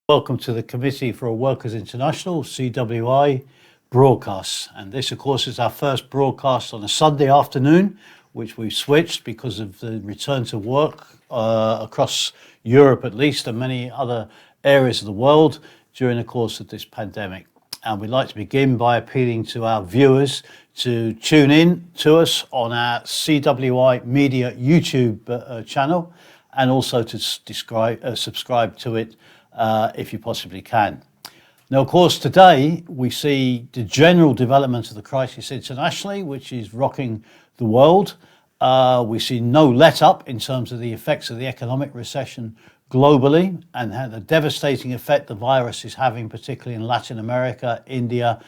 Welcome to the Committee for Workers International, CWI, broadcasts. And this, of course, is our first broadcast on a Sunday afternoon, which we've switched because of the return to work across Europe, at least, and many other areas of the world during the course of this pandemic. And we'd like to begin by appealing to our viewers to tune in to us on our CWI Media YouTube channel, and also to subscribe to it if you possibly can. Now, of course, today we see the general development of the crisis internationally, which is rocking the world. We see no let-up in terms of the effects of the economic recession globally and the devastating effect the virus is having, particularly in Latin America, India,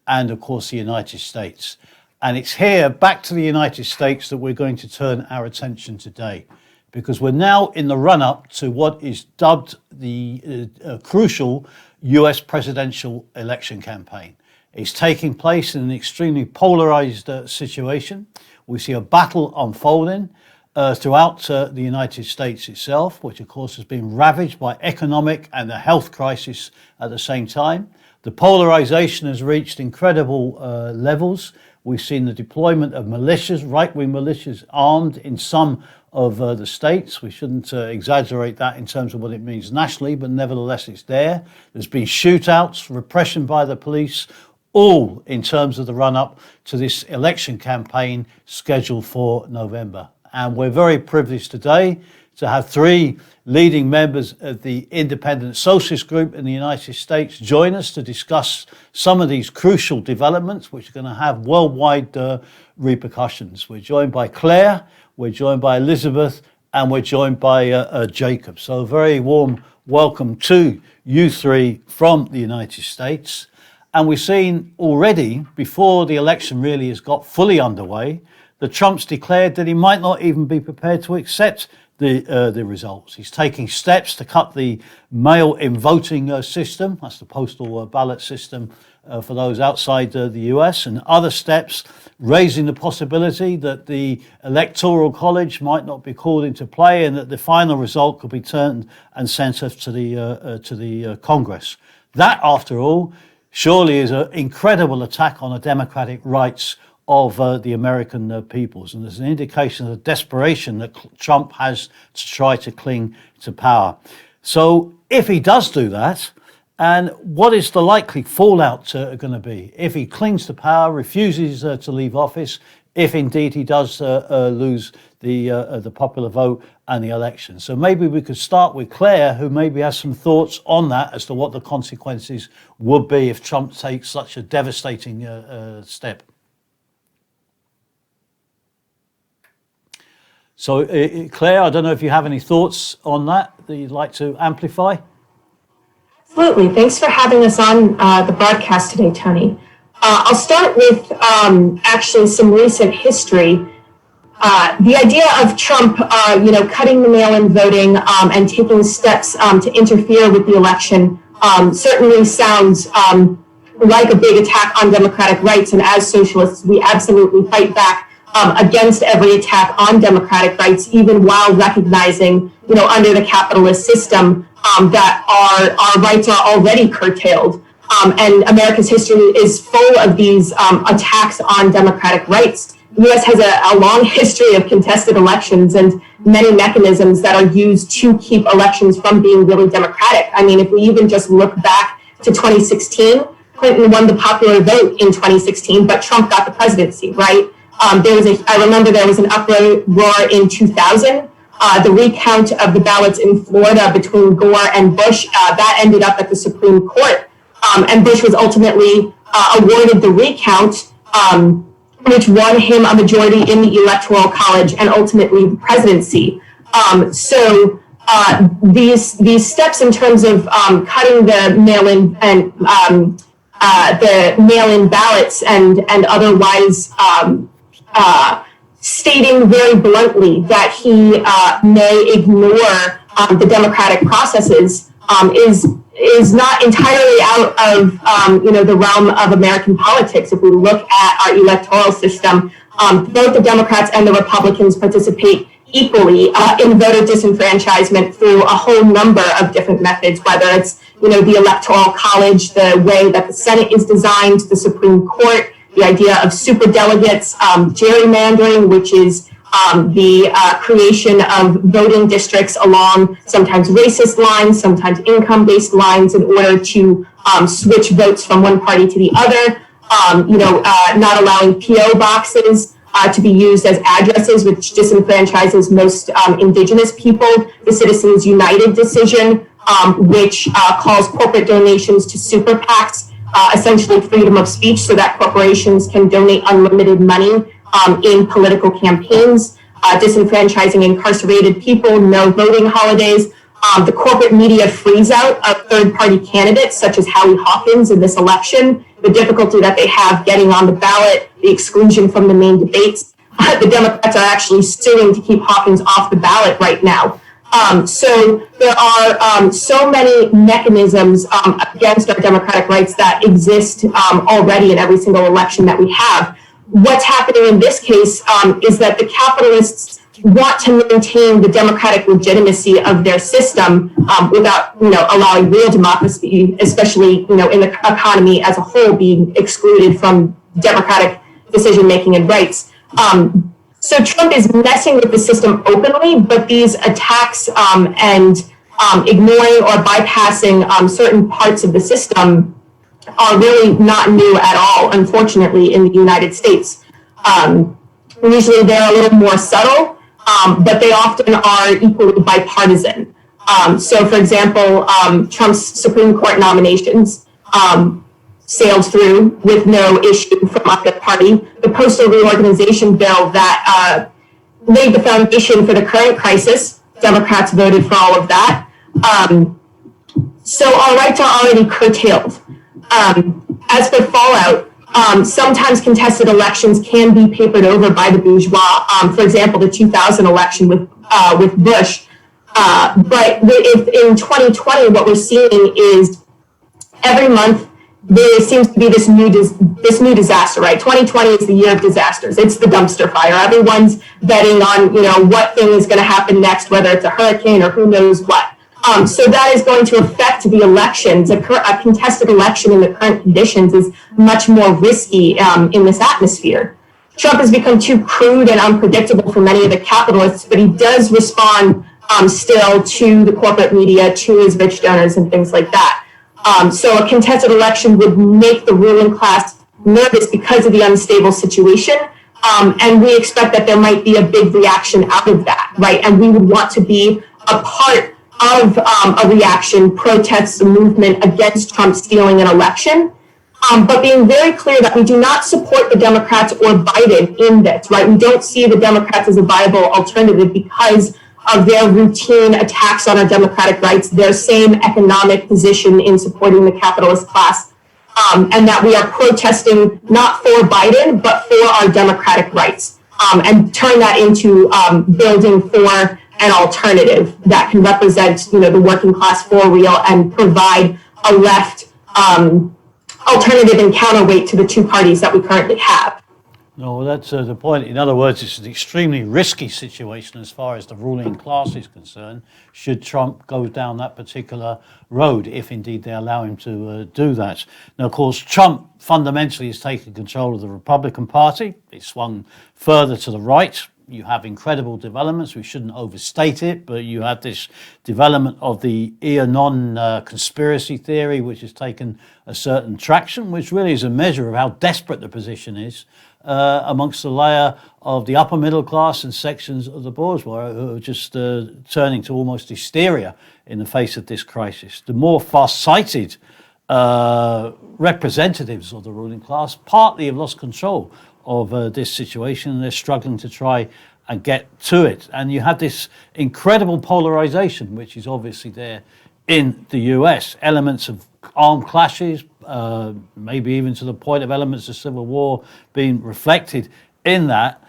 and, of course, the United States. And it's here, back to the United States, that we're going to turn our attention today, because we're now in the run-up to what is dubbed the crucial US presidential election campaign. It's taking place in an extremely polarized situation. We see a battle unfolding throughout the United States itself, which of course has been ravaged by economic and a health crisis at the same time. The polarization has reached incredible levels. We've seen the deployment of militias, right-wing militias, armed in some of the states. We shouldn't exaggerate that in terms of what it means nationally, but nevertheless it's there. There's been shootouts, repression by the police, all in terms of the run-up to this election campaign scheduled for November. And we're very privileged today to have three leading members of the Independent Socialist Group in the United States join us to discuss some of these crucial developments, which are going to have worldwide repercussions. We're joined by Claire, we're joined by Elizabeth, and we're joined by Jacob. So a very warm welcome to you three from the United States. And we've seen already, before the election really has got fully underway, that Trump's declared that he might not even be prepared to accept the results. He's taking steps to cut the mail-in voting system, that's the postal ballot system for those outside the US, and other steps raising the possibility that the Electoral College might not be called into play and that the final result could be turned and sent to the Congress. That, after all, surely is an incredible attack on the democratic rights of the American peoples. And there's an indication of the desperation that Trump has to try to cling to power. So if he does do that, and what is the likely fallout going to be? If he clings to power, refuses to leave office, if indeed he does lose the popular vote and the election. So maybe we could start with Claire, who maybe has some thoughts on that as to what the consequences would be if Trump takes such a devastating step. So, Claire, I don't know if you have any thoughts on that you'd like to amplify? Absolutely. Thanks for having us on the broadcast today, Tony. I'll start with actually some recent history. The idea of Trump, cutting the mail-in voting and taking steps to interfere with the election certainly sounds like a big attack on democratic rights. And as socialists, we absolutely fight back against every attack on democratic rights, even while recognizing, under the capitalist system, that our rights are already curtailed. And America's history is full of these attacks on democratic rights. The U.S. has a long history of contested elections and many mechanisms that are used to keep elections from being really democratic. I mean, if we even just look back to 2016, Clinton won the popular vote in 2016, but Trump got the presidency, right? I remember there was an uproar in 2000. The recount of the ballots in Florida between Gore and Bush, that ended up at the Supreme Court. And Bush was ultimately awarded the recount, which won him a majority in the Electoral College and ultimately the presidency. So these steps in terms of cutting the mail-in and the mail-in ballots and otherwise stating very bluntly that he may ignore the democratic processes is not entirely out of the realm of American politics. If we look at our electoral system, both the Democrats and the Republicans participate equally in voter disenfranchisement through a whole number of different methods, whether it's the Electoral College, the way that the Senate is designed, the Supreme Court, the idea of superdelegates, gerrymandering, which is the creation of voting districts along sometimes racist lines, sometimes income-based lines in order to switch votes from one party to the other, not allowing PO boxes to be used as addresses, which disenfranchises most indigenous people, the Citizens United decision, which calls corporate donations to super PACs, essentially freedom of speech so that corporations can donate unlimited money in political campaigns, disenfranchising incarcerated people, no voting holidays, the corporate media freeze out of third-party candidates such as Howie Hawkins in this election, the difficulty that they have getting on the ballot, the exclusion from the main debates. The Democrats are actually suing to keep Hawkins off the ballot right now. So there are so many mechanisms against our democratic rights that exist already in every single election that we have. What's happening in this case is that the capitalists want to maintain the democratic legitimacy of their system without, allowing real democracy, especially, in the economy as a whole, being excluded from democratic decision-making and rights. So Trump is messing with the system openly, but these attacks and ignoring or bypassing certain parts of the system are really not new at all, unfortunately, in the United States. Usually they're a little more subtle, but they often are equally bipartisan. So, for example, Trump's Supreme Court nominations sailed through with no issue from either party. The postal reorganization bill that laid the foundation for the current crisis, Democrats voted for all of that. So our rights are already curtailed. As for fallout, sometimes contested elections can be papered over by the bourgeois. For example, the 2000 election with Bush. But if in 2020, what we're seeing is every month there seems to be this new disaster, right? 2020 is the year of disasters. It's the dumpster fire. Everyone's betting on, what thing is going to happen next, whether it's a hurricane or who knows what. So that is going to affect the elections. A contested election in the current conditions is much more risky in this atmosphere. Trump has become too crude and unpredictable for many of the capitalists, but he does respond still to the corporate media, to his rich donors and things like that. So a contested election would make the ruling class nervous because of the unstable situation. And we expect that there might be a big reaction out of that, right? And we would want to be a part of a reaction, protests, a movement against Trump stealing an election, but being very clear that we do not support the Democrats or Biden in this, right? We don't see the Democrats as a viable alternative because of their routine attacks on our democratic rights, their same economic position in supporting the capitalist class, and that we are protesting not for Biden, but for our democratic rights, and turn that into building for an alternative that can represent, the working class for real and provide a left alternative and counterweight to the two parties that we currently have. No, well, that's the point. In other words, it's an extremely risky situation as far as the ruling class is concerned, should Trump go down that particular road, if indeed they allow him to do that. Now, of course, Trump fundamentally has taken control of the Republican Party. It swung further to the right. You have incredible developments. We shouldn't overstate it, but you have this development of the EAnon conspiracy theory, which has taken a certain traction, which really is a measure of how desperate the position is amongst the layer of the upper middle class and sections of the bourgeois who are just turning to almost hysteria in the face of this crisis. The more far-sighted representatives of the ruling class partly have lost control of this situation, and they're struggling to try and get to it. And you have this incredible polarization, which is obviously there in the US. Elements of armed clashes, maybe even to the point of elements of civil war being reflected in that.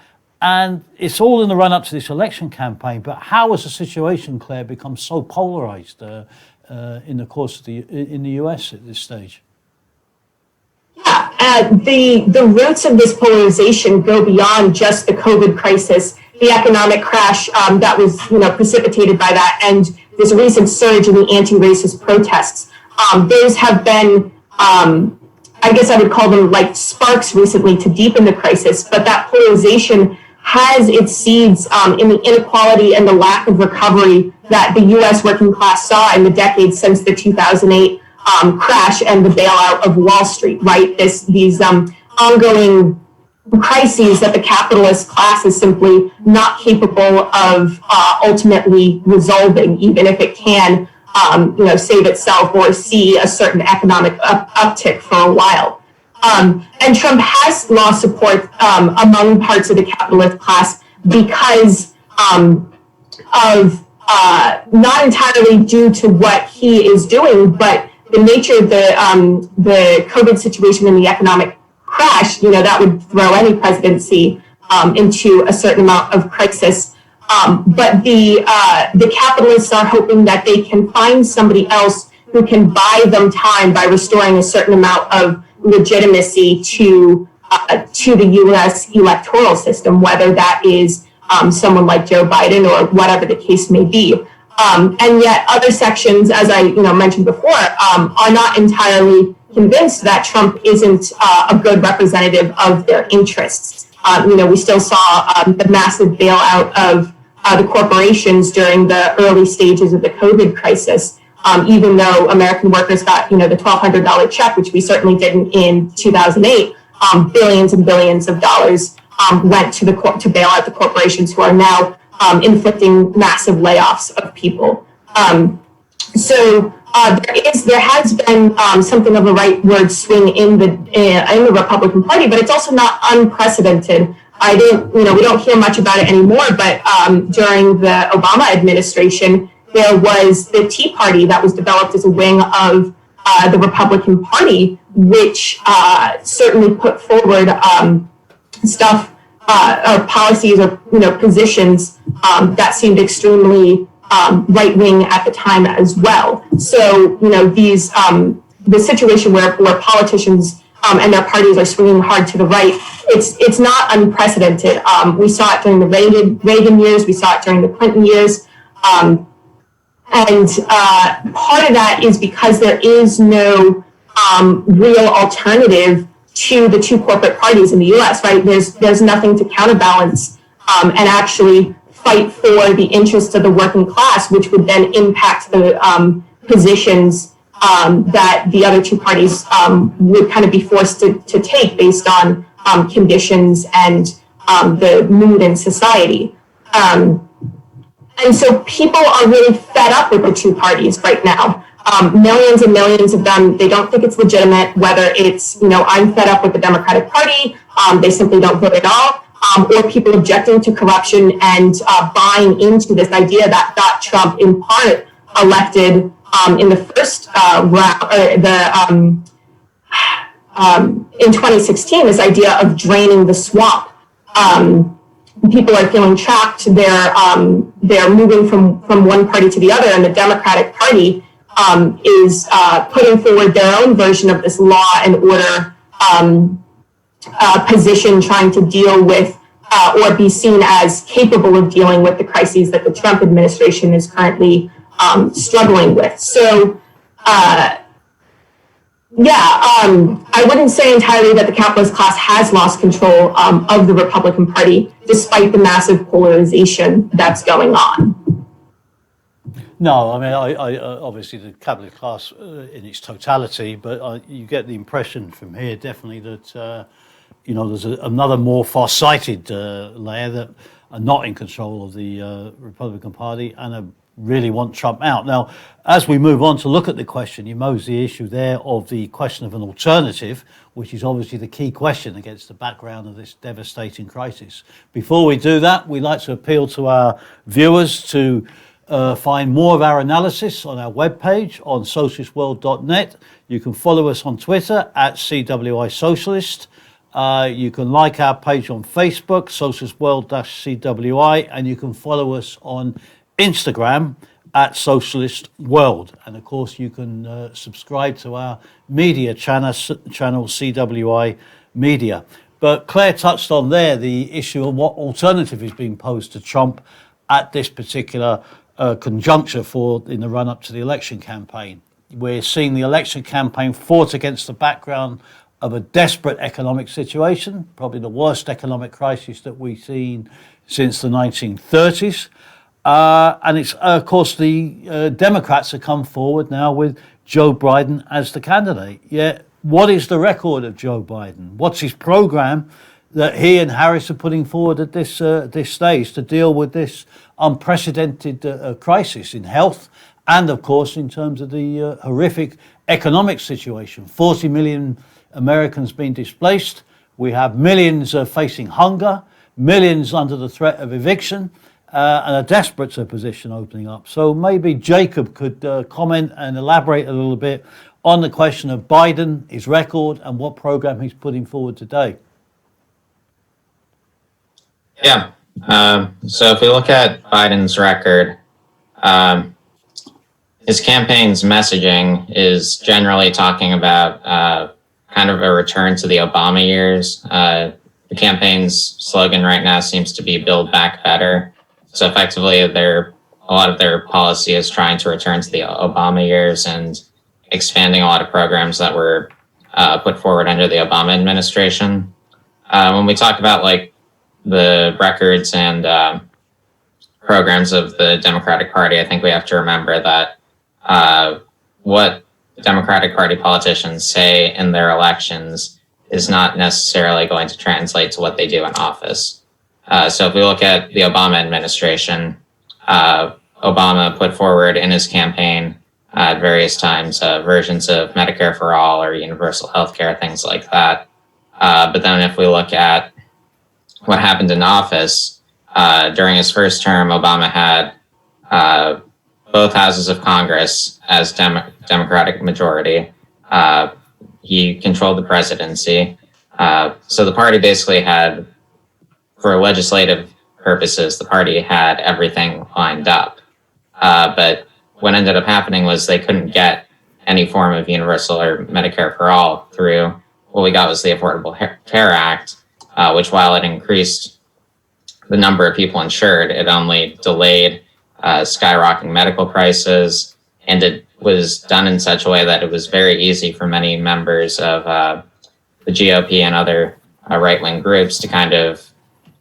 And it's all in the run-up to this election campaign. But how has the situation, Claire, become so polarized in the course of in the US at this stage? Yeah, the roots of this polarization go beyond just the COVID crisis, the economic crash that was precipitated by that, and this recent surge in the anti-racist protests. those have been, I guess I would call them like sparks recently to deepen the crisis, but that polarization has its seeds in the inequality and the lack of recovery that the U.S. working class saw in the decades since the 2008 crash and the bailout of Wall Street, right? These ongoing crises that the capitalist class is simply not capable of ultimately resolving, even if it can, save itself or see a certain economic uptick for a while. And Trump has lost support among parts of the capitalist class because of not entirely due to what he is doing, but the nature of the COVID situation and the economic crash. That would throw any presidency into a certain amount of crisis. But the capitalists are hoping that they can find somebody else who can buy them time by restoring a certain amount of legitimacy to the U.S. electoral system, whether that is someone like Joe Biden or whatever the case may be. And yet other sections, as I mentioned before, are not entirely convinced that Trump isn't a good representative of their interests. We still saw the massive bailout of the corporations during the early stages of the COVID crisis. Even though American workers got, the $1,200 check, which we certainly didn't in 2008, billions and billions of dollars went to bail out the corporations who are now inflicting massive layoffs of people. There has been something of a rightward swing in the Republican Party, but it's also not unprecedented. We don't hear much about it anymore, but during the Obama administration, there was the Tea Party that was developed as a wing of the Republican Party, which certainly put forward stuff or policies or positions that seemed extremely right wing at the time as well. So the situation where politicians and their parties are swinging hard to the right, it's not unprecedented. We saw it during the Reagan years, we saw it during the Clinton years. And part of that is because there is no real alternative to the two corporate parties in the U.S., right? There's nothing to counterbalance and actually fight for the interests of the working class, which would then impact the positions that the other two parties would kind of be forced to take based on conditions and the mood in society. And so people are really fed up with the two parties right now. Millions and millions of them, they don't think it's legitimate, whether it's, I'm fed up with the Democratic Party, they simply don't vote at all, or people objecting to corruption and buying into this idea that got Trump in part elected in the first round, in 2016, this idea of draining the swamp. People are feeling trapped. They're moving from one party to the other, and the Democratic Party is putting forward their own version of this law and order position, trying to deal with or be seen as capable of dealing with the crises that the Trump administration is currently struggling with. So, I wouldn't say entirely that the capitalist class has lost control of the Republican Party, despite the massive polarization that's going on. No, I mean, I obviously the capitalist class in its totality, but you get the impression from here definitely that there's another more far-sighted layer that are not in control of the Republican Party and really want Trump out. Now, as we move on to look at the question, you mose the issue there of the question of an alternative, which is obviously the key question against the background of this devastating crisis. Before we do that, we'd like to appeal to our viewers to find more of our analysis on our webpage on socialistworld.net. You can follow us on Twitter at CWI Socialist. You can like our page on Facebook, Socialist World-CWI, and you can follow us on Instagram at Socialist World. And of course, you can subscribe to our media channel CWI Media. But Claire touched on there the issue of what alternative is being posed to Trump at this particular conjuncture in the run-up to the election campaign. We're seeing the election campaign fought against the background of a desperate economic situation, probably the worst economic crisis that we've seen since the 1930s. And it's, of course, the Democrats have come forward now with Joe Biden as the candidate. Yet, what is the record of Joe Biden? What's his program that he and Harris are putting forward at this stage to deal with this unprecedented crisis in health and, of course, in terms of the horrific economic situation? 40 million Americans being displaced. We have millions facing hunger, millions under the threat of eviction, and a desperate position opening up. So maybe Jacob could comment and elaborate a little bit on the question of Biden, his record, and what program he's putting forward today. Yeah. So if we look at Biden's record, his campaign's messaging is generally talking about kind of a return to the Obama years. The campaign's slogan right now seems to be "Build Back Better." So effectively, a lot of their policy is trying to return to the Obama years and expanding a lot of programs that were put forward under the Obama administration. When we talk about like the records and programs of the Democratic Party, I think we have to remember that what Democratic Party politicians say in their elections is not necessarily going to translate to what they do in office. So if we look at the Obama administration, Obama put forward in his campaign at various times versions of Medicare for all or universal health care, things like that. But then if we look at what happened in office, during his first term, Obama had both houses of Congress as Democratic majority. He controlled the presidency. So the party basically had, for legislative purposes, the party had everything lined up. But what ended up happening was they couldn't get any form of universal or Medicare for all through. What we got was the Affordable Care Act, which, while it increased the number of people insured, it only delayed skyrocketing medical prices, and it was done in such a way that it was very easy for many members of the GOP and other right-wing groups to kind of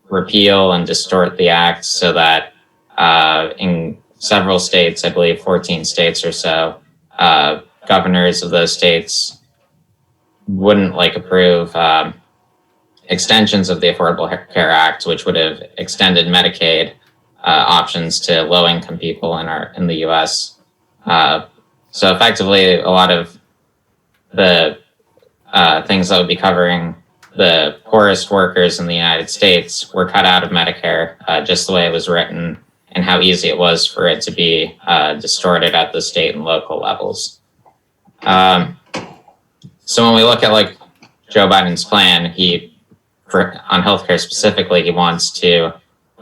repeal and distort the act so that in several states, I believe 14 states or so, governors of those states wouldn't approve extensions of the Affordable Care Act, which would have extended Medicaid options to low-income people in the U.S. So effectively, a lot of the things that would be covering the poorest workers in the United States were cut out of Medicare, just the way it was written, and how easy it was for it to be distorted at the state and local levels. So when we look at Joe Biden's plan, on healthcare specifically, he wants to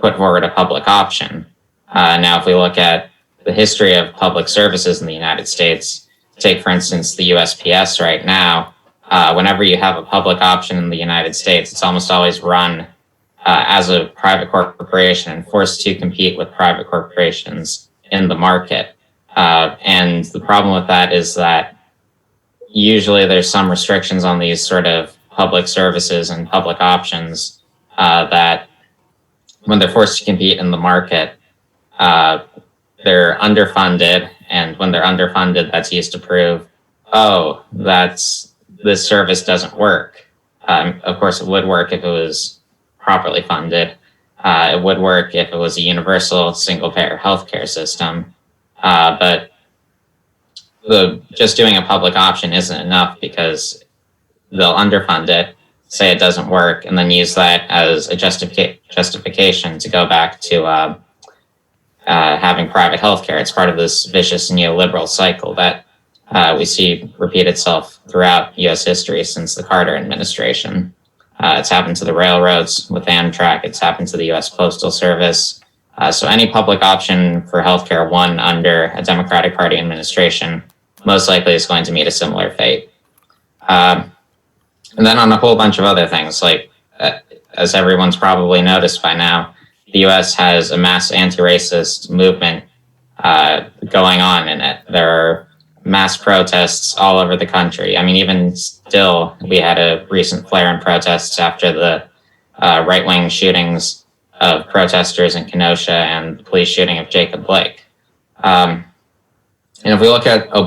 put forward a public option. Now, if we look at the history of public services in the United States, take, for instance, the USPS right now, whenever you have a public option in the United States, it's almost always run as a private corporation and forced to compete with private corporations in the market. And the problem with that is that usually there's some restrictions on these sort of public services and public options that when they're forced to compete in the market, they're underfunded. And when they're underfunded, that's used to prove, this service doesn't work. Of course, it would work if it was properly funded. It would work if it was a universal single-payer healthcare system. But just doing a public option isn't enough because they'll underfund it, say it doesn't work, and then use that as a justification to go back to having private healthcare. It's part of this vicious neoliberal cycle that we see repeat itself throughout U.S. history since the Carter administration. It's happened to the railroads with Amtrak. It's happened to the U.S. Postal Service. So any public option for healthcare won under a Democratic Party administration most likely is going to meet a similar fate. And then on a whole bunch of other things, as everyone's probably noticed by now, the U.S. has a mass anti-racist movement going on in it. There are mass protests all over the country. I mean, even still, we had a recent flare in protests after the right-wing shootings of protesters in Kenosha and the police shooting of Jacob Blake. And if we look at the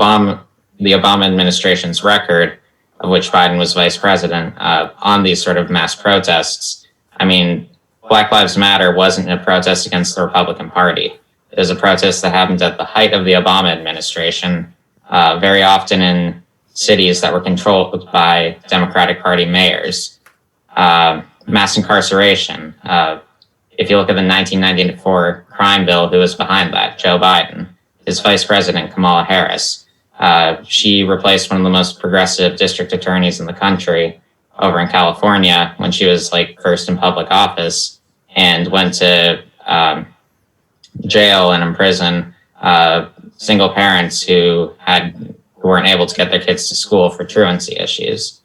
Obama administration's record, of which Biden was vice president, on these sort of mass protests, I mean, Black Lives Matter wasn't a protest against the Republican Party. It was a protest that happened at the height of the Obama administration, very often in cities that were controlled by Democratic Party mayors. Mass incarceration. If you look at the 1994 crime bill, who was behind that? Joe Biden. His vice president, Kamala Harris. She replaced one of the most progressive district attorneys in the country over in California when she was first in public office, and went to jail and imprison single parents who weren't able to get their kids to school for truancy issues.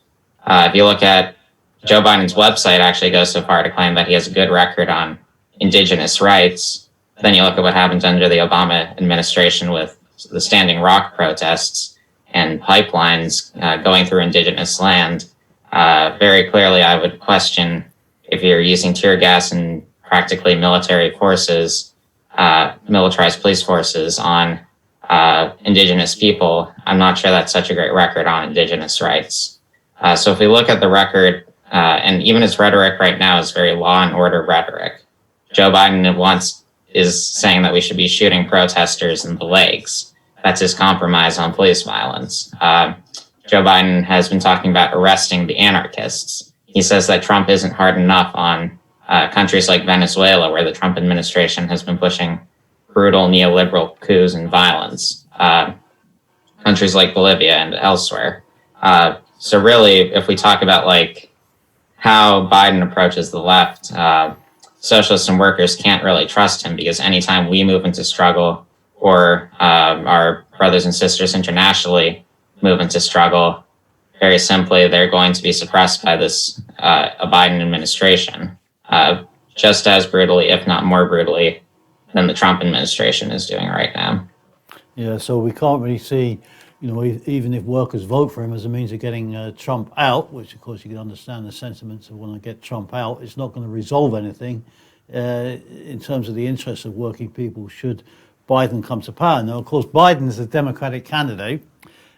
If you look at Joe Biden's website, actually goes so far to claim that he has a good record on indigenous rights. Then you look at what happened under the Obama administration with the Standing Rock protests and pipelines going through indigenous land. Very clearly, I would question if you're using tear gas and practically military forces, militarized police forces on indigenous people. I'm not sure that's such a great record on indigenous rights. So if we look at the record, and even his rhetoric right now is very law and order rhetoric. Joe Biden is saying that we should be shooting protesters in the legs. That's his compromise on police violence. Joe Biden has been talking about arresting the anarchists. He says that Trump isn't hard enough on countries like Venezuela, where the Trump administration has been pushing brutal neoliberal coups and violence. Countries like Bolivia and elsewhere. So really, if we talk about how Biden approaches the left, socialists and workers can't really trust him, because anytime we move into struggle, or our brothers and sisters internationally move into struggle, very simply, they're going to be suppressed by this a Biden administration, just as brutally, if not more brutally, than the Trump administration is doing right now. Yeah, so we can't really see, even if workers vote for him as a means of getting Trump out, which of course you can understand the sentiments of wanting to get Trump out, it's not going to resolve anything in terms of the interests of working people should Biden come to power. Now, of course, Biden is a Democratic candidate.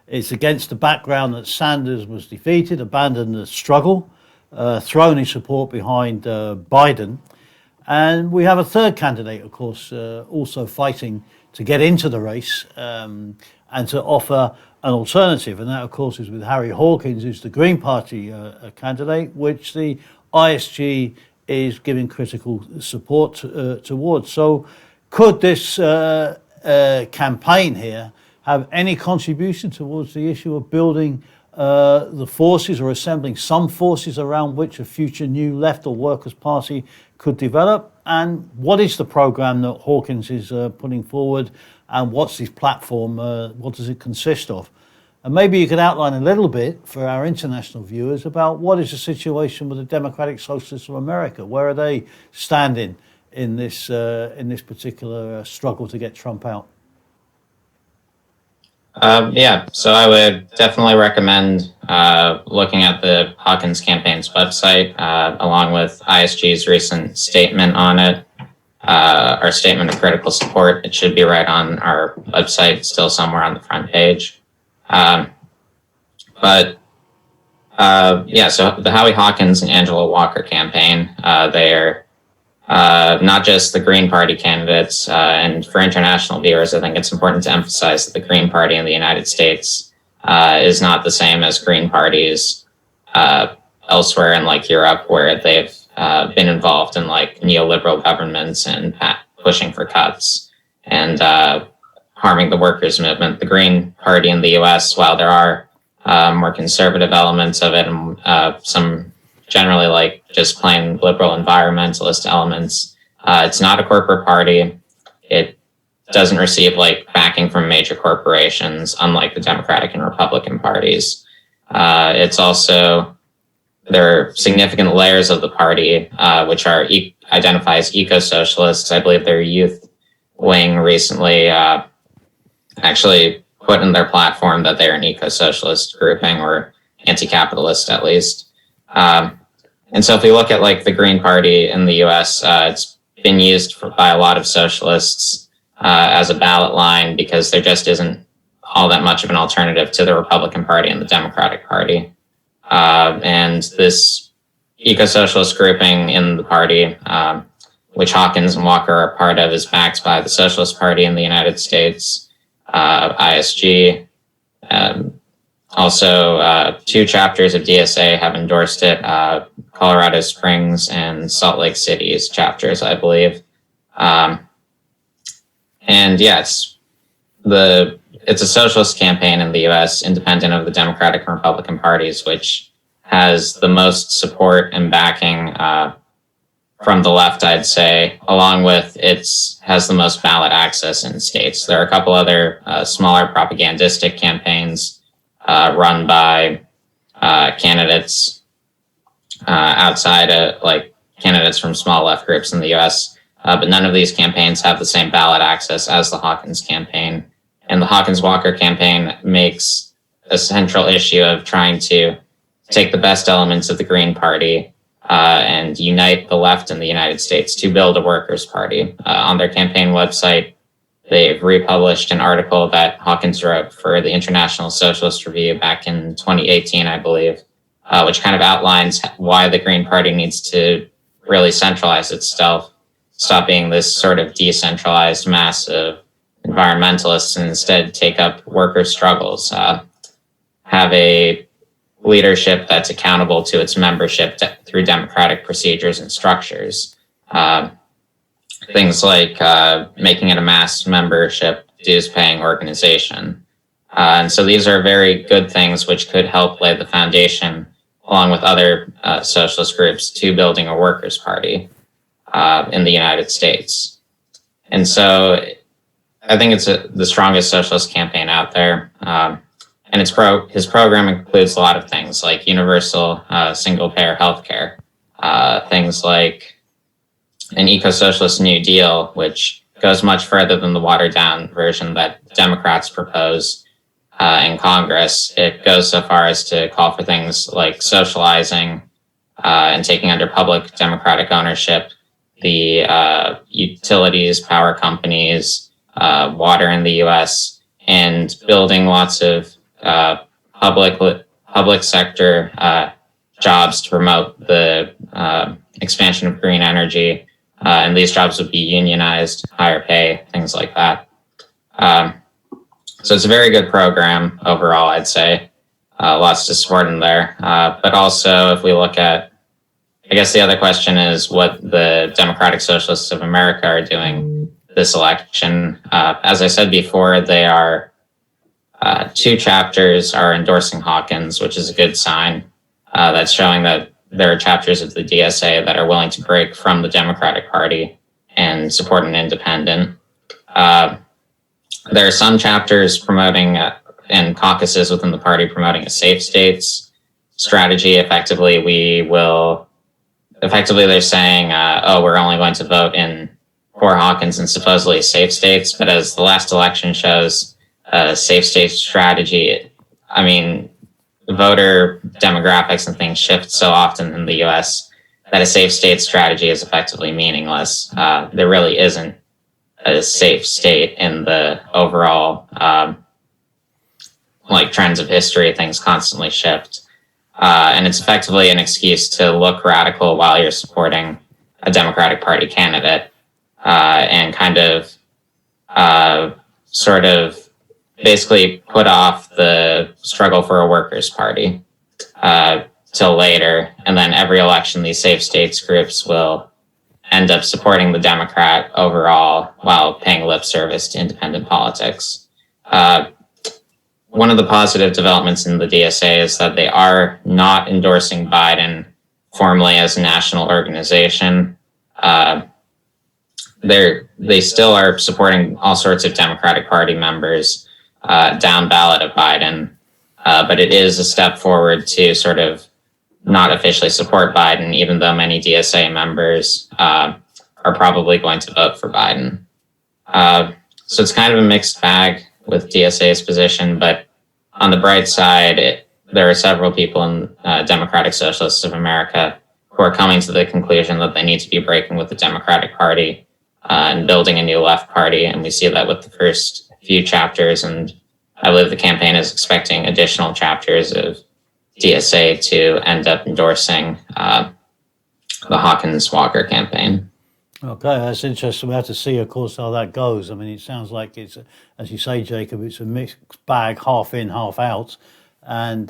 It's against the background that Sanders was defeated, abandoned the struggle, thrown his support behind Biden. And we have a third candidate, of course, also fighting to get into the race and to offer an alternative. And that, of course, is with Harry Hawkins, who's the Green Party candidate, which the ISG is giving critical support towards. So could this campaign here have any contribution towards the issue of building the forces, or assembling some forces around which a future new left or workers' party could develop? And what is the program that Hawkins is putting forward, and what's his platform? What does it consist of? And maybe you could outline a little bit for our international viewers about what is the situation with the Democratic Socialists of America. Where are they standing in this particular struggle to get Trump out? So I would definitely recommend looking at the Hawkins campaign's website, along with ISG's recent statement on it, our statement of critical support. It should be right on our website, still somewhere on the front page. So the Howie Hawkins and Angela Walker campaign, they're not just the Green Party candidates, and for international viewers, I think it's important to emphasize that the Green Party in the United States is not the same as Green parties elsewhere in Europe, where they've been involved in neoliberal governments and pushing for cuts and harming the workers' movement. The Green Party in the US, while there are more conservative elements of it and some generally just plain liberal environmentalist elements, it's not a corporate party. It doesn't receive backing from major corporations, unlike the Democratic and Republican parties. It's also, there are significant layers of the party which are identify as eco-socialists. I believe their youth wing recently actually put in their platform that they're an eco-socialist grouping or anti-capitalist at least. And so if we look at like the Green Party in the US, it's been used by a lot of socialists as a ballot line because there just isn't all that much of an alternative to the Republican Party and the Democratic Party. And this eco-socialist grouping in the party, which Hawkins and Walker are part of, is backed by the Socialist Party in the United States, ISG. Also, 2 chapters of DSA have endorsed it, Colorado Springs and Salt Lake City's chapters, I believe. And yeah, it's a socialist campaign in the US, independent of the Democratic and Republican parties, which has the most support and backing from the left, I'd say, along with has the most ballot access in states. There are a couple other smaller propagandistic campaigns run by candidates outside of like candidates from small left groups in the US. But none of these campaigns have the same ballot access as the Hawkins campaign. And the Hawkins-Walker campaign makes a central issue of trying to take the best elements of the Green Party and unite the left in the United States to build a workers' party. On their campaign website, they've republished an article that Hawkins wrote for the International Socialist Review back in 2018, I believe, which kind of outlines why the Green Party needs to really centralize itself, stop being this sort of decentralized mass of environmentalists and instead take up workers' struggles, have a leadership that's accountable to its membership through democratic procedures and structures. Things like making it a mass membership dues paying organization. And so these are very good things which could help lay the foundation, along with other socialist groups, to building a workers' party in the United States. And so I think it's the strongest socialist campaign out there. And his program includes a lot of things like universal single-payer healthcare, things like an eco-socialist New Deal, which goes much further than the watered-down version that Democrats propose in Congress. It goes so far as to call for things like socializing and taking under public democratic ownership the utilities, power companies, water in the U.S., and building lots of public sector jobs to promote the expansion of green energy. And these jobs would be unionized, higher pay, things like that. So it's a very good program overall, I'd say. Lots to support in there. But also, if we look at, I guess the other question is what the Democratic Socialists of America are doing this election. As I said before, they are 2 chapters are endorsing Hawkins, which is a good sign. That's showing that there are chapters of the DSA that are willing to break from the Democratic Party and support an independent. There are some chapters promoting and caucuses within the party promoting a safe states strategy. Effectively, they're saying, we're only going to vote for Hawkins in supposedly safe states. But as the last election shows, safe states strategy, I mean, voter demographics and things shift so often in the US that a safe state strategy is effectively meaningless. There really isn't a safe state in the overall trends of history. Things constantly shift. And it's effectively an excuse to look radical while you're supporting a Democratic Party candidate and kind of sort of basically put off the struggle for a workers' party till later. And then every election, these safe states groups will end up supporting the Democrat overall while paying lip service to independent politics. One of the positive developments in the DSA is that they are not endorsing Biden formally as a national organization. They still are supporting all sorts of Democratic Party members down ballot of Biden, but it is a step forward to sort of not officially support Biden, even though many DSA members are probably going to vote for Biden. So it's kind of a mixed bag. with DSA's position. But on the bright side, there are several people in Democratic Socialists of America who are coming to the conclusion that they need to be breaking with the Democratic Party and building a new left party. And we see that with the first few chapters. And I believe the campaign is expecting additional chapters of DSA to end up endorsing the Hawkins-Walker campaign. Okay, that's interesting. We have to see, of course, how that goes. I mean, it sounds like it's, as you say, Jacob, it's a mixed bag, half in, half out. And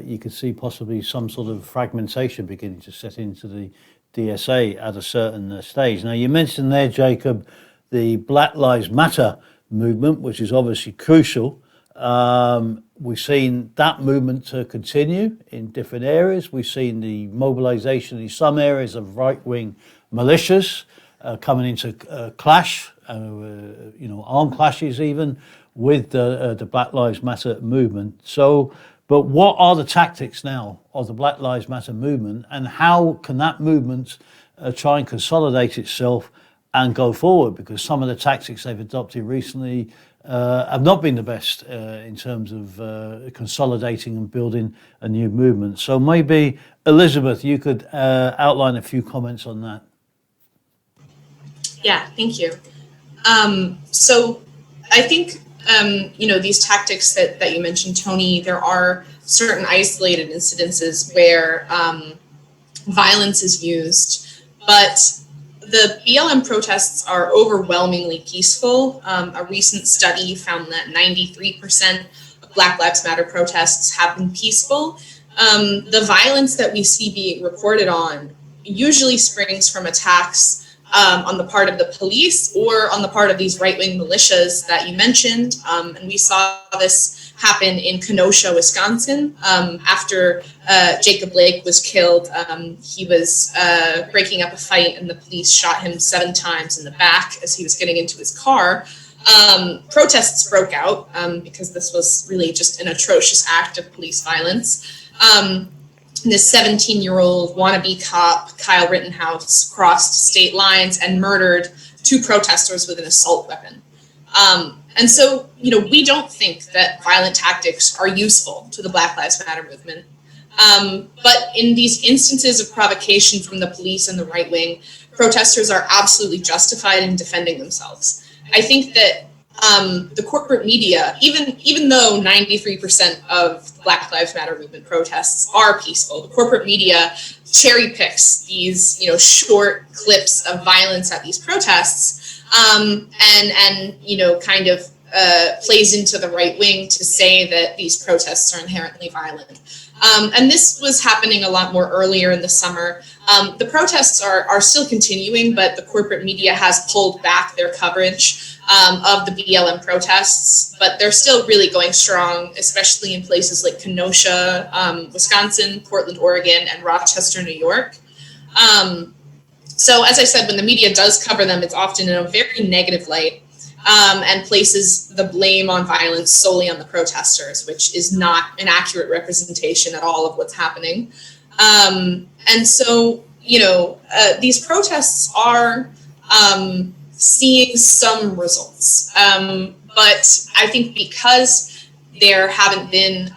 you could see possibly some sort of fragmentation beginning to set into the DSA at a certain stage. Now, you mentioned there, Jacob, the Black Lives Matter movement, which is obviously crucial. We've seen that movement continue in different areas. We've seen the mobilization in some areas of right-wing militias coming into clash, armed clashes even, with the Black Lives Matter movement. So, but what are the tactics now of the Black Lives Matter movement, and how can that movement try and consolidate itself and go forward? Because some of the tactics they've adopted recently have not been the best in terms of consolidating and building a new movement. So maybe, Elizabeth, you could outline a few comments on that. Yeah, thank you. So I think, these tactics that you mentioned, Tony, there are certain isolated incidences where violence is used, but the BLM protests are overwhelmingly peaceful. A recent study found that 93% of Black Lives Matter protests have been peaceful. The violence that we see being reported on usually springs from attacks on the part of the police or on the part of these right-wing militias that you mentioned. And we saw this happen in Kenosha, Wisconsin. After Jacob Blake was killed, he was breaking up a fight and the police shot him 7 times in the back as he was getting into his car. Protests broke out because this was really just an atrocious act of police violence. This 17-year-old wannabe cop, Kyle Rittenhouse, crossed state lines and murdered 2 protesters with an assault weapon. And so, we don't think that violent tactics are useful to the Black Lives Matter movement. But in these instances of provocation from the police and the right wing, protesters are absolutely justified in defending themselves. I think that the corporate media, even though 93% of Black Lives Matter movement protests are peaceful, the corporate media cherry picks these, short clips of violence at these protests, and kind of plays into the right wing to say that these protests are inherently violent. And this was happening a lot more earlier in the summer. The protests are still continuing, but the corporate media has pulled back their coverage of the BLM protests, but they're still really going strong, especially in places like Kenosha, Wisconsin, Portland, Oregon, and Rochester, New York. So as I said, when the media does cover them, it's often in a very negative light and places the blame on violence solely on the protesters, which is not an accurate representation at all of what's happening. And so, these protests are seeing some results. But I think because there haven't been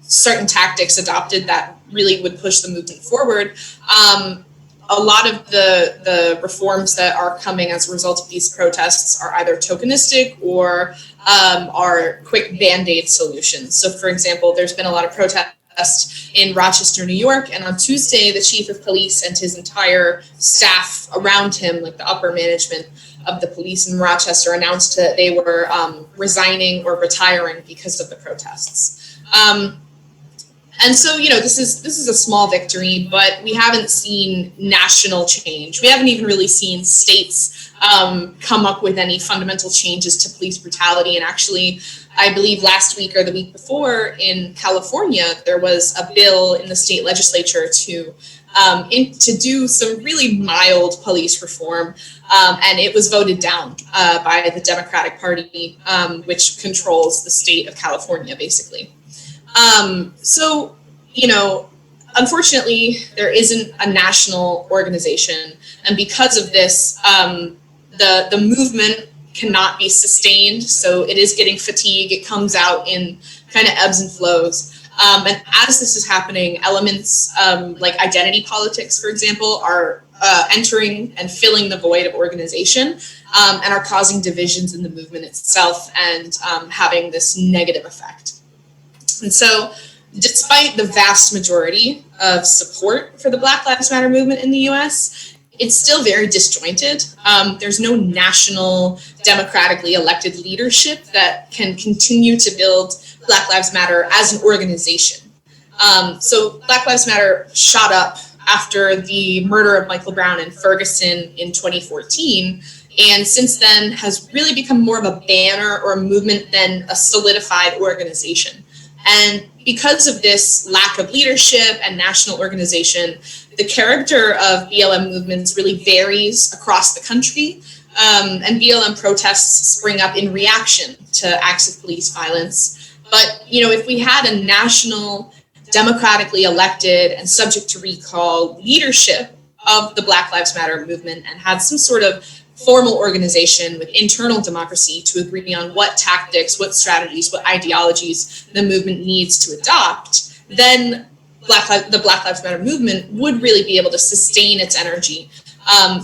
certain tactics adopted that really would push the movement forward, a lot of the reforms that are coming as a result of these protests are either tokenistic or are quick Band-Aid solutions. So, for example, there's been a lot of protests in Rochester, New York, and on Tuesday, the chief of police and his entire staff around him, like the upper management of the police in Rochester, announced that they were resigning or retiring because of the protests. And so, this is a small victory, but we haven't seen national change. We haven't even really seen states come up with any fundamental changes to police brutality. And actually, I believe last week or the week before in California, there was a bill in the state legislature to do some really mild police reform, and it was voted down by the Democratic Party, which controls the state of California, basically. So, unfortunately, there isn't a national organization. And because of this, the movement cannot be sustained. So it is getting fatigue. It comes out in kind of ebbs and flows. And as this is happening, elements like identity politics, for example, are entering and filling the void of organization and are causing divisions in the movement itself and having this negative effect. And so despite the vast majority of support for the Black Lives Matter movement in the US, it's still very disjointed. There's no national democratically elected leadership that can continue to build Black Lives Matter as an organization. So Black Lives Matter shot up after the murder of Michael Brown in Ferguson in 2014, and since then has really become more of a banner or a movement than a solidified organization. And because of this lack of leadership and national organization, the character of BLM movements really varies across the country. And BLM protests spring up in reaction to acts of police violence. But, you know, if we had a national, democratically elected and subject to recall leadership of the Black Lives Matter movement and had some sort of formal organization with internal democracy to agree on what tactics, what strategies, what ideologies the movement needs to adopt, then the Black Lives Matter movement would really be able to sustain its energy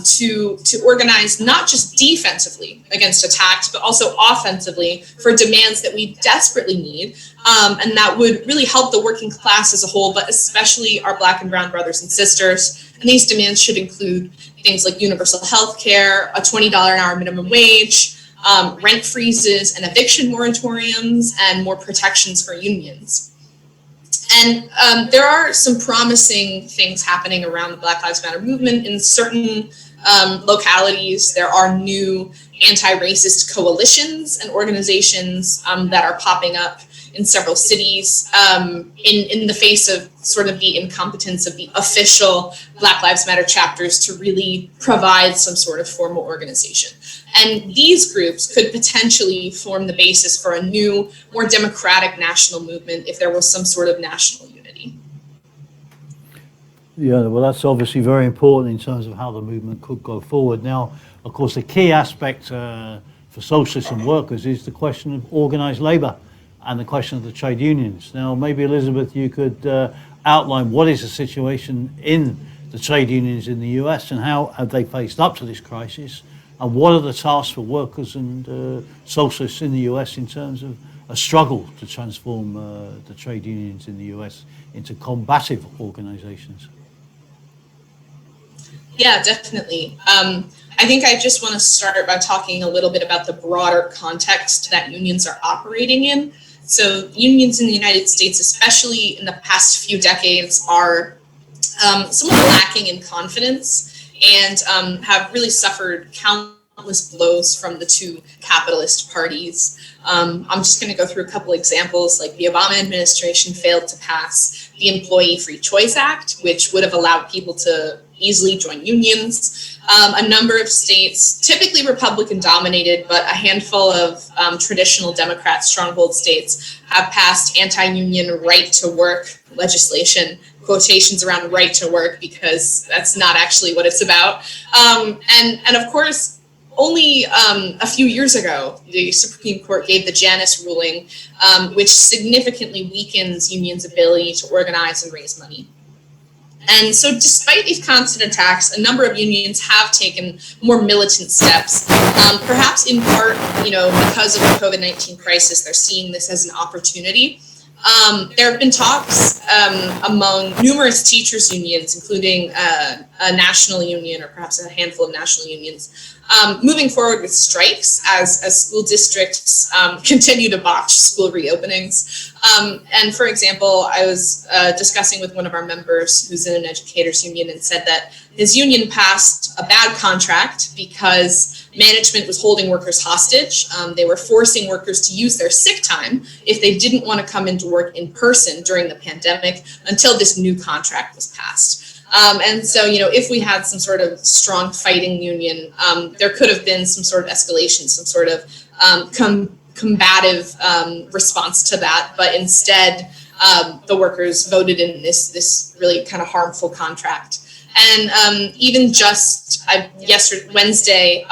to organize not just defensively against attacks, but also offensively for demands that we desperately need, and that would really help the working class as a whole, but especially our Black and brown brothers and sisters. And these demands should include things like universal health care, a $20 an hour minimum wage, rent freezes and eviction moratoriums, and more protections for unions. And there are some promising things happening around the Black Lives Matter movement. In certain localities, there are new anti-racist coalitions and organizations that are popping up in several cities in the face of sort of the incompetence of the official Black Lives Matter chapters to really provide some sort of formal organization. And these groups could potentially form the basis for a new, more democratic national movement if there was some sort of national unity. Yeah, well, that's obviously very important in terms of how the movement could go forward. Now, of course, the key aspect for socialists and workers is the question of organised labour and the question of the trade unions. Now, maybe, Elizabeth, you could outline what is the situation in the trade unions in the US and how have they faced up to this crisis, and what are the tasks for workers and socialists in the US in terms of a struggle to transform the trade unions in the US into combative organizations? Yeah, definitely. I think I just want to start by talking a little bit about the broader context that unions are operating in. So unions in the United States, especially in the past few decades, are somewhat lacking in confidence and have really suffered countless blows from the two capitalist parties. I'm just going to go through a couple examples. Like the Obama administration failed to pass the Employee Free Choice Act, which would have allowed people to easily join unions. A number of states, typically Republican dominated, but a handful of traditional Democrat stronghold states have passed anti-union right to work legislation, quotations around right to work, because that's not actually what it's about. And of course, only a few years ago, the Supreme Court gave the Janus ruling, which significantly weakens unions' ability to organize and raise money. And so despite these constant attacks, a number of unions have taken more militant steps, perhaps in part, because of the COVID-19 crisis, they're seeing this as an opportunity. There have been talks among numerous teachers' unions, including a national union or perhaps a handful of national unions, moving forward with strikes as school districts continue to botch school reopenings. And for example, I was discussing with one of our members who's in an educators union and said that his union passed a bad contract because management was holding workers hostage. They were forcing workers to use their sick time if they didn't want to come into work in person during the pandemic until this new contract was passed. And so, if we had some sort of strong fighting union, there could have been some sort of escalation, some sort of combative response to that. But instead, the workers voted in this really kind of harmful contract. And even just yesterday, Wednesday,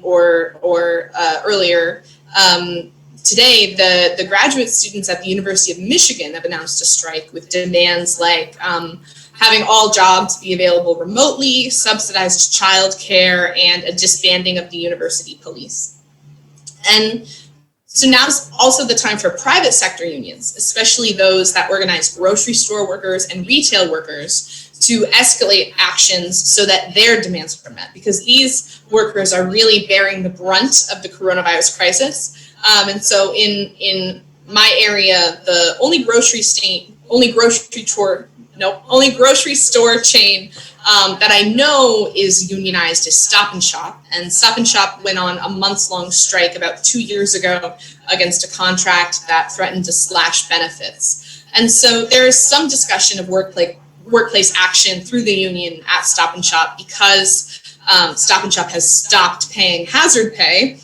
or earlier today, the graduate students at the University of Michigan have announced a strike with demands like having all jobs be available remotely, subsidized childcare, and a disbanding of the university police. And so now's also the time for private sector unions, especially those that organize grocery store workers and retail workers, to escalate actions so that their demands are met, because these workers are really bearing the brunt of the coronavirus crisis. And so in my area, the only grocery store chain that I know is unionized is Stop and Shop. And Stop and Shop went on a months-long strike about 2 years ago against a contract that threatened to slash benefits. And so there is some discussion of workplace action through the union at Stop and Shop, because Stop and Shop has stopped paying hazard pay,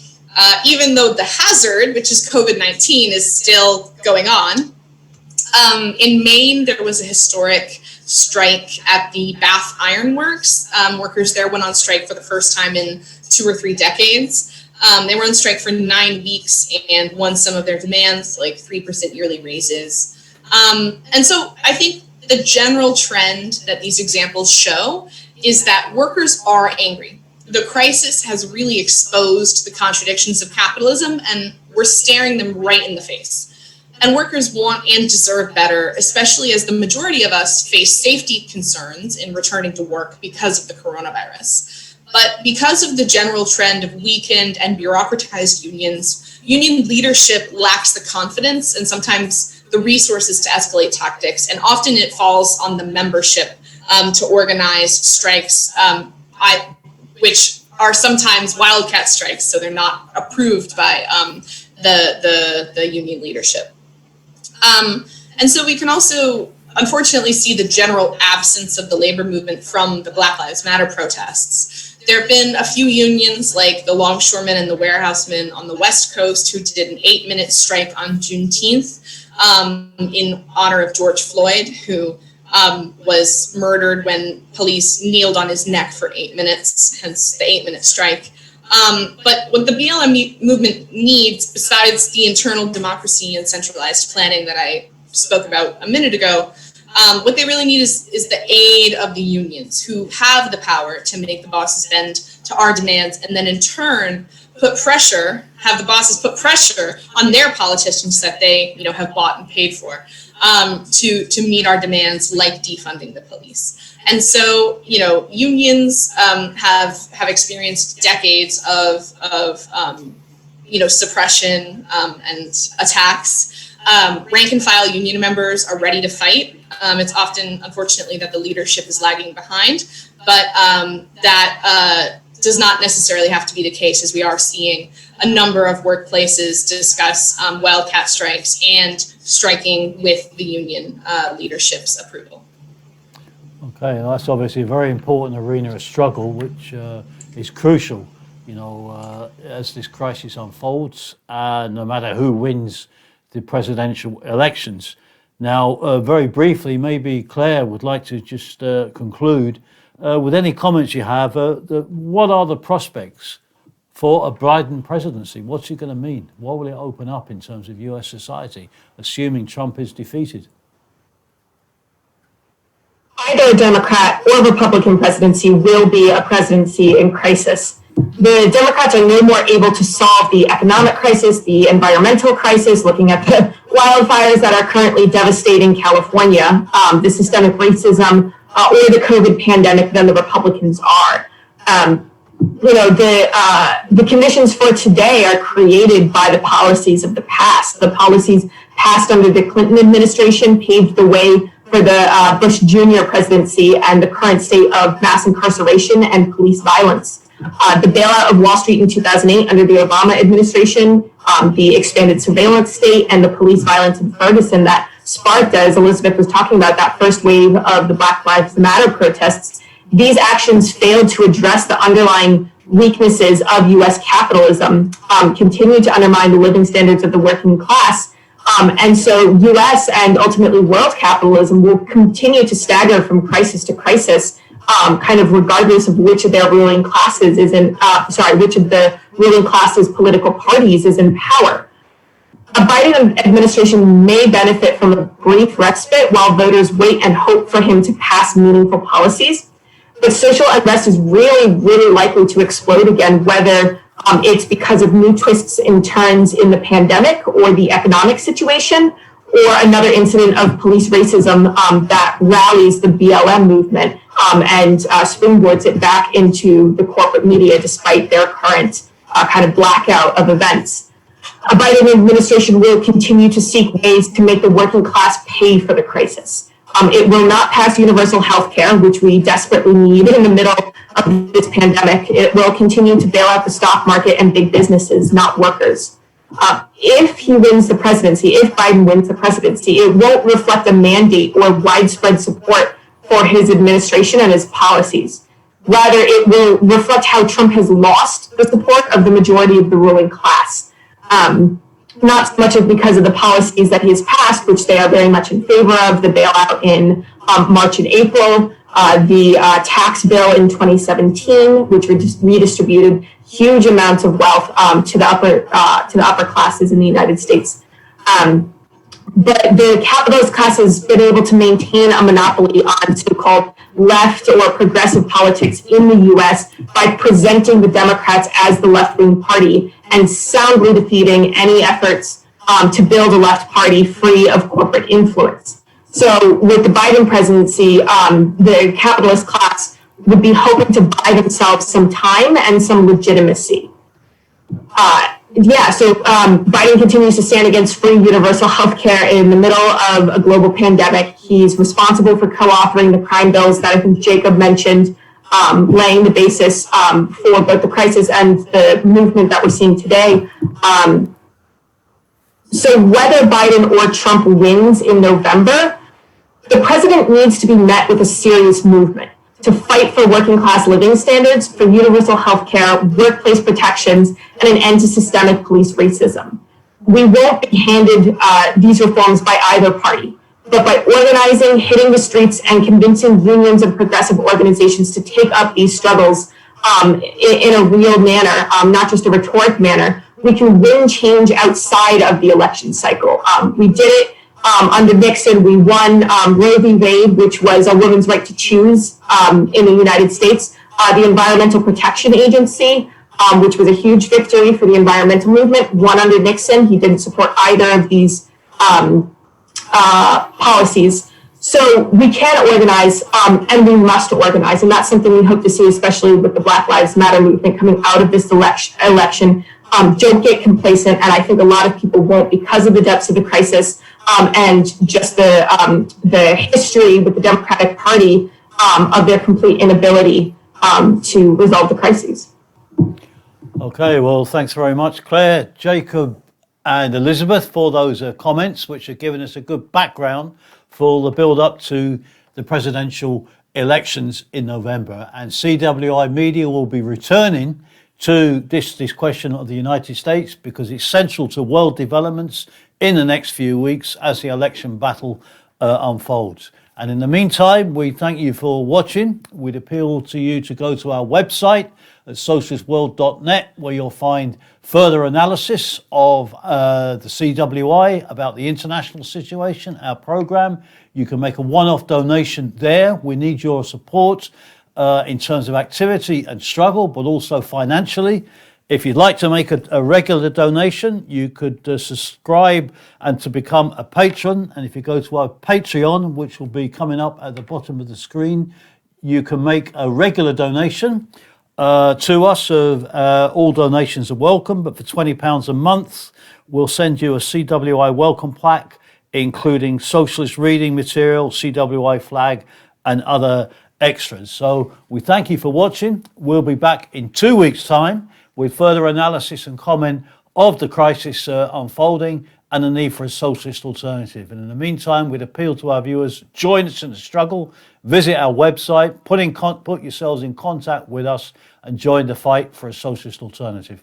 even though the hazard, which is COVID-19, is still going on. In Maine, there was a historic strike at the Bath Iron Works. Workers there went on strike for the first time in 2 or 3 decades. They were on strike for 9 weeks and won some of their demands, like 3% yearly raises. And so I think the general trend that these examples show is that workers are angry. The crisis has really exposed the contradictions of capitalism, and we're staring them right in the face. And workers want and deserve better, especially as the majority of us face safety concerns in returning to work because of the coronavirus. But because of the general trend of weakened and bureaucratized unions, union leadership lacks the confidence and sometimes the resources to escalate tactics. And often it falls on the membership to organize strikes, which are sometimes wildcat strikes, so they're not approved by the union leadership. And so we can also, unfortunately, see the general absence of the labor movement from the Black Lives Matter protests. There have been a few unions, like the longshoremen and the warehousemen on the West Coast, who did an 8-minute strike on Juneteenth in honor of George Floyd, who was murdered when police kneeled on his neck for 8 minutes, hence the 8-minute strike. But what the BLM movement needs, besides the internal democracy and centralized planning that I spoke about a minute ago, what they really need is the aid of the unions, who have the power to make the bosses bend to our demands, and then in turn have the bosses put pressure on their politicians that they have bought and paid for to meet our demands, like defunding the police. And so, unions have experienced decades of suppression and attacks. Rank and file union members are ready to fight. It's often, unfortunately, that the leadership is lagging behind, but that does not necessarily have to be the case, as we are seeing a number of workplaces discuss wildcat strikes and striking with the union leadership's approval. Okay, that's obviously a very important arena of struggle, which is crucial, as this crisis unfolds, no matter who wins the presidential elections. Now, very briefly, maybe Claire would like to just conclude with any comments you have. What are the prospects for a Biden presidency? What's it going to mean? What will it open up in terms of US society, assuming Trump is defeated? Either Democrat or Republican presidency will be a presidency in crisis. The Democrats are no more able to solve the economic crisis, the environmental crisis, looking at the wildfires that are currently devastating California, the systemic racism, or the COVID pandemic than the Republicans are. The conditions for today are created by the policies of the past. The policies passed under the Clinton administration paved the way for the Bush Jr. presidency and the current state of mass incarceration and police violence. The bailout of Wall Street in 2008 under the Obama administration, the expanded surveillance state, and the police violence in Ferguson that sparked, as Elizabeth was talking about, that first wave of the Black Lives Matter protests. These actions failed to address the underlying weaknesses of U.S. capitalism, continue to undermine the living standards of the working class. And so U.S. and ultimately world capitalism will continue to stagger from crisis to crisis kind of regardless of which of their ruling classes is which of the ruling classes' political parties is in power. A Biden administration may benefit from a brief respite while voters wait and hope for him to pass meaningful policies. But social unrest is really, really likely to explode again, whether it's because of new twists and turns in the pandemic or the economic situation, or another incident of police racism that rallies the BLM movement and springboards it back into the corporate media despite their current kind of blackout of events. A Biden administration will continue to seek ways to make the working class pay for the crisis. It will not pass universal health care, which we desperately need in the middle of this pandemic. It will continue to bail out the stock market and big businesses, not workers. If he wins the presidency, if Biden wins the presidency, it won't reflect a mandate or widespread support for his administration and his policies. Rather, it will reflect how Trump has lost the support of the majority of the ruling class. Not so much because of the policies that he has passed, which they are very much in favor of, the bailout in March and April, the tax bill in 2017, which redistributed huge amounts of wealth to the upper classes in the United States. But the capitalist class has been able to maintain a monopoly on so-called left or progressive politics in the U.S. by presenting the Democrats as the left-wing party and soundly defeating any efforts to build a left party free of corporate influence. So with the Biden presidency, the capitalist class would be hoping to buy themselves some time and some legitimacy. Biden continues to stand against free universal health care in the middle of a global pandemic. He's responsible for co-authoring the crime bills that I think Jacob mentioned, laying the basis for both the crisis and the movement that we're seeing today. So whether Biden or Trump wins in November, the president needs to be met with a serious movement to fight for working class living standards, for universal health care, workplace protections, and an end to systemic police racism. We won't be handed these reforms by either party, but by organizing, hitting the streets, and convincing unions and progressive organizations to take up these struggles in a real manner, not just a rhetoric manner, we can win change outside of the election cycle. We did it under Nixon. We won Roe v. Wade, which was a woman's right to choose in the United States. The Environmental Protection Agency, which was a huge victory for the environmental movement, won under Nixon. He didn't support either of these policies. So we can organize, and we must organize, and that's something we hope to see, especially with the Black Lives Matter movement coming out of this election. Don't get complacent, and I think a lot of people won't because of the depths of the crisis and just the history with the Democratic Party of their complete inability to resolve the crises. Okay, well, thanks very much, Claire, Jacob, and Elizabeth for those comments, which have given us a good background for the build-up to the presidential elections in November. And CWI Media will be returning to this question of the United States because it's central to world developments in the next few weeks as the election battle unfolds. And in the meantime, we thank you for watching. We'd appeal to you to go to our website at socialistworld.net, where you'll find further analysis of the CWI about the international situation, our program. You can make a one-off donation there. We need your support in terms of activity and struggle, but also financially. If you'd like to make a regular donation, you could subscribe and to become a patron. And if you go to our Patreon, which will be coming up at the bottom of the screen, you can make a regular donation to us. All donations are welcome, but for £20 a month, we'll send you a CWI welcome plaque, including socialist reading material, CWI flag, and other extras. So we thank you for watching. We'll be back in 2 weeks' time with further analysis and comment of the crisis unfolding and the need for a socialist alternative. And in the meantime, we'd appeal to our viewers, join us in the struggle, visit our website, put yourselves in contact with us and join the fight for a socialist alternative.